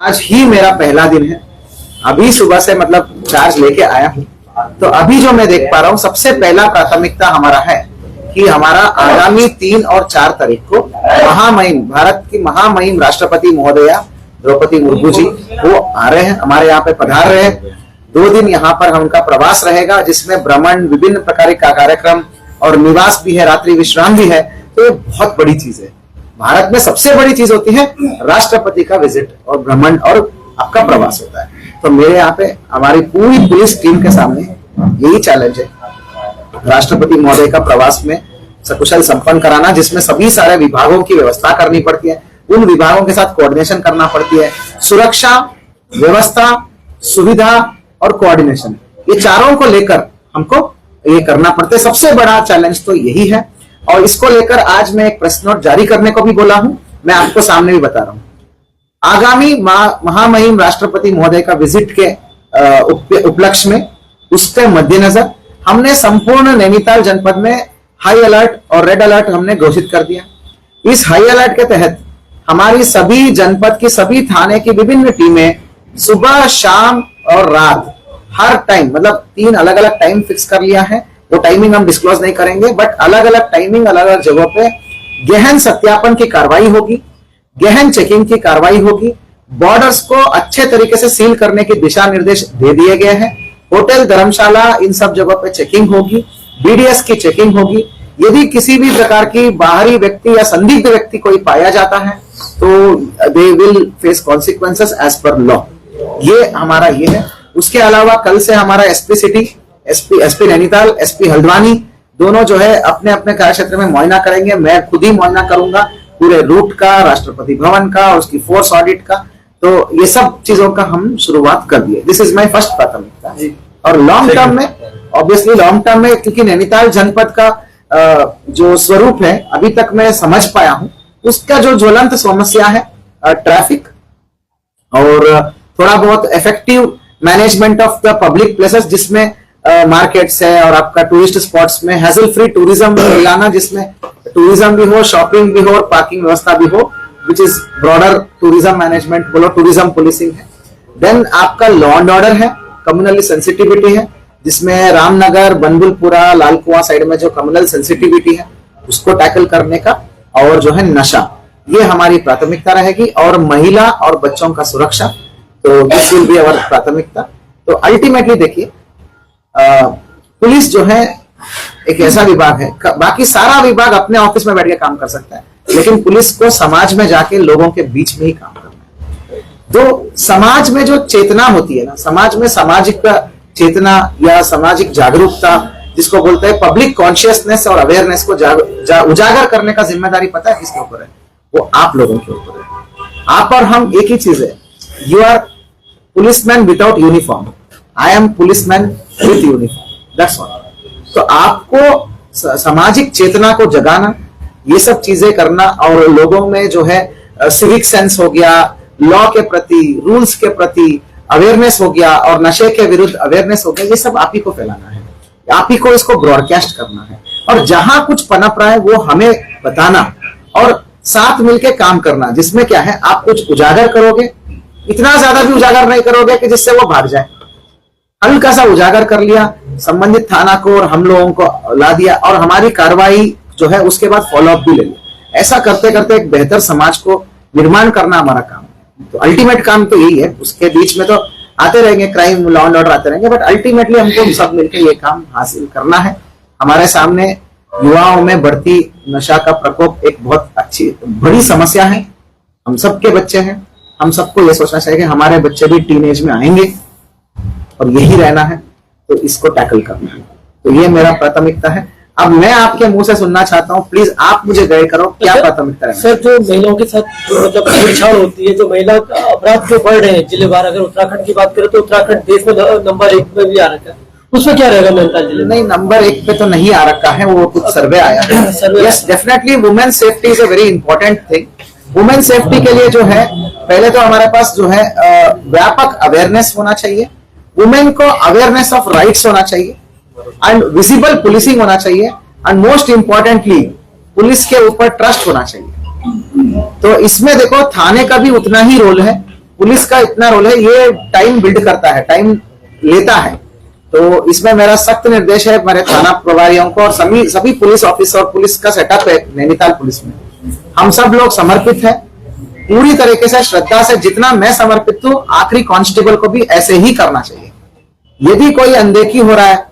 आज ही मेरा पहला दिन है। अभी सुबह से मतलब चार्ज लेके आया हूँ। तो अभी जो मैं देख पा रहा हूँ, सबसे पहला प्राथमिकता हमारा है कि हमारा आगामी 3 और 4 तारीख को महामहिम, भारत की महामहिम राष्ट्रपति महोदया द्रौपदी मुर्मू जी वो आ रहे हैं, हमारे यहाँ पे पधार रहे हैं। 2 दिन यहाँ पर उनका प्रवास रहेगा, जिसमें भ्रमण, विभिन्न प्रकार का कार्यक्रम और निवास भी है, रात्रि विश्राम भी है। तो ये बहुत बड़ी चीज है। भारत में सबसे बड़ी चीज होती है राष्ट्रपति का विजिट और भ्रमण और आपका प्रवास होता है। तो मेरे यहाँ पे हमारी पूरी पुलिस टीम के सामने यही चैलेंज है, राष्ट्रपति महोदय का प्रवास में सकुशल संपन्न कराना, जिसमें सभी सारे विभागों की व्यवस्था करनी पड़ती है, उन विभागों के साथ कोऑर्डिनेशन करना पड़ती है। सुरक्षा, व्यवस्था, सुविधा और कोऑर्डिनेशन, ये चारों को लेकर हमको ये करना पड़ता है। सबसे बड़ा चैलेंज तो यही है और इसको लेकर आज मैं एक प्रेस नोट जारी करने को भी बोला हूं। मैं आपको सामने भी बता रहा हूं, आगामी महामहिम राष्ट्रपति महोदय का विजिट के उपलक्ष्य में, उसके मद्देनजर हमने संपूर्ण नैनीताल जनपद में हाई अलर्ट और रेड अलर्ट हमने घोषित कर दिया। इस हाई अलर्ट के तहत हमारी सभी जनपद की सभी थाने की विभिन्न टीमें सुबह, शाम और रात हर टाइम, मतलब 3 अलग अलग टाइम फिक्स कर लिया है। वो टाइमिंग हम डिस्क्लोज नहीं करेंगे, बट अलग अलग टाइमिंग, अलग अलग जगहों पे गहन सत्यापन की कार्रवाई होगी, गहन चेकिंग की कार्रवाई होगी। बॉर्डर्स को अच्छे तरीके से सील करने के दिशा निर्देश दे दिए गए हैं। होटल, धर्मशाला, इन सब जगहों पे चेकिंग होगी, बीडीएस की चेकिंग होगी। यदि किसी भी प्रकार की बाहरी व्यक्ति या संदिग्ध व्यक्ति कोई पाया जाता है तो they will face consequences as per law. ये हमारा ये है। उसके अलावा कल से हमारा SP city, SP Nainital, SP Haldwani दोनों जो है अपने अपने कार्य क्षेत्र में मुआयना करेंगे। मैं खुद ही मुआयना करूंगा पूरे रूट का, राष्ट्रपति भवन का, उसकी फोर्स ऑडिट का। तो ये सब चीजों का हम शुरुआत कर दिए। दिस इज माय फर्स्ट प्राथमिकता। और लॉन्ग टर्म में, ऑब्वियसली लॉन्ग टर्म में, क्योंकि नैनीताल जनपद का जो स्वरूप है अभी तक मैं समझ पाया हूं, उसका जो ज्वलंत समस्या है ट्रैफिक और थोड़ा बहुत effective management of the public places, जिसमें मार्केट्स है और आपका टूरिस्ट स्पॉट्स में हैसल फ्री टूरिज्म लाना, जिसमें टूरिज्म भी हो, शॉपिंग भी हो और पार्किंग व्यवस्था भी हो, which is broader tourism management बोलो, टूरिज्म पुलिसिंग है। देन आपका लॉ एंड ऑर्डर है, कम्युनली सेंसिटिविटी है, जिसमें रामनगर, बनबुलपुरा, लालकुआं साइड में जो कम्युनल सेंसिटिविटी है उसको टैकल करने का, और जो है नशा, ये हमारी प्राथमिकता रहेगी। और महिला और बच्चों का सुरक्षा, तो दिस विल बी अवर प्राथमिकता। तो अल्टीमेटली देखिए, पुलिस जो है एक ऐसा विभाग है, बाकी सारा विभाग अपने ऑफिस में बैठ के काम कर सकता है, लेकिन पुलिस को समाज में जाके लोगों के बीच में ही काम करना है। तो समाज में जो चेतना होती है ना, समाज में सामाजिक चेतना या सामाजिक जागरूकता, जिसको बोलते हैं पब्लिक कॉन्शियसनेस और अवेयरनेस को उजागर करने का जिम्मेदारी पता है किसके ऊपर है? वो आप लोगों के ऊपर है। आप और हम एक ही चीज है। You are policeman without uniform, I am policeman with uniform, that's all. तो आपको सामाजिक चेतना को जगाना, ये सब चीजें करना, और लोगों में जो है सिविक सेंस हो गया, लॉ के प्रति, रूल्स के प्रति अवेयरनेस हो गया, और नशे के विरुद्ध अवेयरनेस हो गया, ये सब आप ही को फैलाना है, आप ही को इसको ब्रॉडकास्ट करना है। और जहां कुछ पनप रहा है वो हमें बताना और साथ मिलकर काम करना, जिसमें क्या है, आप कुछ उजागर करोगे, इतना ज्यादा भी उजागर नहीं करोगे कि जिससे वो भाग जाए, हल्का सा उजागर कर लिया, संबंधित थाना को और हम लोगों को ला दिया, और हमारी कार्रवाई जो है उसके बाद फॉलोअप भी ले लिया। ऐसा करते करते एक बेहतर समाज को निर्माण करना हमारा काम है। तो अल्टीमेट काम तो यही है। उसके बीच में तो आते रहेंगे क्राइम, लॉ एंड ऑर्डर आते रहेंगे, बट अल्टीमेटली हमको सब मिलकर ये काम हासिल करना है। हमारे सामने युवाओं में बढ़ती नशा का प्रकोप एक बहुत अच्छी बड़ी समस्या है। हम सबके बच्चे हैं, हम सबको ये सोचना चाहिए कि हमारे बच्चे भी टीनेज में आएंगे और यही रहना है, तो इसको टैकल करना है। तो ये मेरा प्राथमिकता है। अब मैं आपके मुंह से सुनना चाहता हूँ, प्लीज आप मुझे गाइड करो, क्या प्राथमिकता है? सर, जो महिलाओं के साथ मतलब छेड़छाड़ होती है, जो महिला अपराध जो बढ़ रहे हैं जिलेवार, अगर उत्तराखंड की बात करें तो उत्तराखंड देश में नंबर 1 पे भी आ रखा है, उसमें क्या रहेगा नैनीताल जिले में? नहीं, नंबर 1 पे तो नहीं आ रखा है, वो कुछ सर्वे आया है। Yes, definitely women safety is a very important thing. Women safety के लिए जो है, पहले तो हमारे पास जो है व्यापक अवेयरनेस होना चाहिए, वुमेन को अवेयरनेस ऑफ राइट्स होना चाहिए, एंड विजिबल पुलिसिंग होना चाहिए, एंड मोस्ट इंपॉर्टेंटली पुलिस के ऊपर ट्रस्ट होना चाहिए। तो इसमें देखो, थाने का भी उतना ही रोल है, पुलिस का इतना रोल है, ये टाइम बिल्ड करता है, टाइम लेता है। तो इसमें मेरा सख्त निर्देश है मेरे थाना प्रभारियों को और सभी पुलिस ऑफिसर और पुलिस का सेटअप है नैनीताल पुलिस में, हम सब लोग समर्पित है पूरी तरीके से, श्रद्धा से। जितना मैं समर्पित हूँ, आखिरी कांस्टेबल को भी ऐसे ही करना चाहिए। यदि कोई अनदेखी हो रहा है,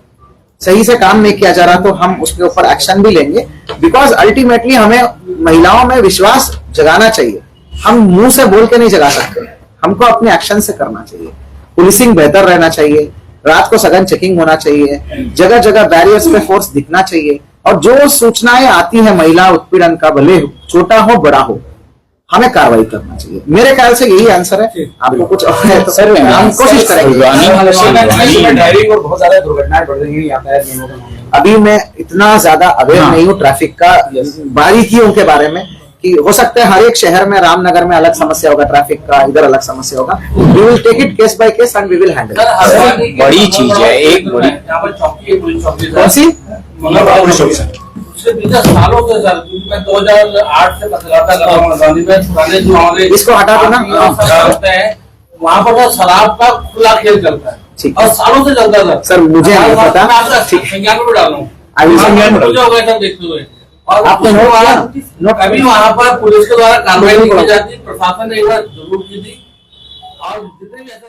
सही से काम नहीं किया जा रहा, तो हम उसके ऊपर एक्शन भी लेंगे। बिकॉज अल्टीमेटली हमें महिलाओं में विश्वास जगाना चाहिए। हम मुंह से बोल के नहीं जगा सकते, हमको अपने एक्शन से करना चाहिए। पुलिसिंग बेहतर रहना चाहिए, रात को सघन चेकिंग होना चाहिए, जगह जगह बैरियर्स पे फोर्स दिखना चाहिए, और जो सूचनाएं आती है महिला उत्पीड़न का, भले छोटा हो बड़ा हो, हमें कार्रवाई करना चाहिए। मेरे ख्याल से यही आंसर है। आपको कुछ और है तो सर हम कोशिश करेंगे। ड्राइविंग और बहुत ज्यादा दुर्घटनाएं बढ़ रही हैं यातायात नियमों का। अभी मैं इतना ज्यादा अवेयर नहीं हूँ ट्रैफिक का बारीकियों के बारे में, कि हो सकता है हर एक शहर में, रामनगर में अलग समस्या होगा ट्रैफिक का, इधर अलग समस्या होगा। We will take it case by case and we will handle. बड़ी चीज है एक बड़ी, यहाँ पर चौकी है, पुलिस चौकी कौन सी? पुलिस चौकी उससे पिछले सालों से सर, मैं 2008 से पत्रकारिता कर रहा हूँ गांधी में, पुराने जो हमारे इसको हटा दो ना। होते हैं वहाँ पर तो शराब का खुला खेल चलता है ठीक। और सालों से चलता था सर मुझे नहीं पता। संज्ञान में डाल रहा हूँ, मुझे हो गए सब देखते हुए। और आपने नोट किया? नोट कभी वहाँ पर पुलिस के द्वारा कार्रवाई नहीं की जाती, प्रशासन ने एक बार जरूर की थी, और जितने भी ऐसा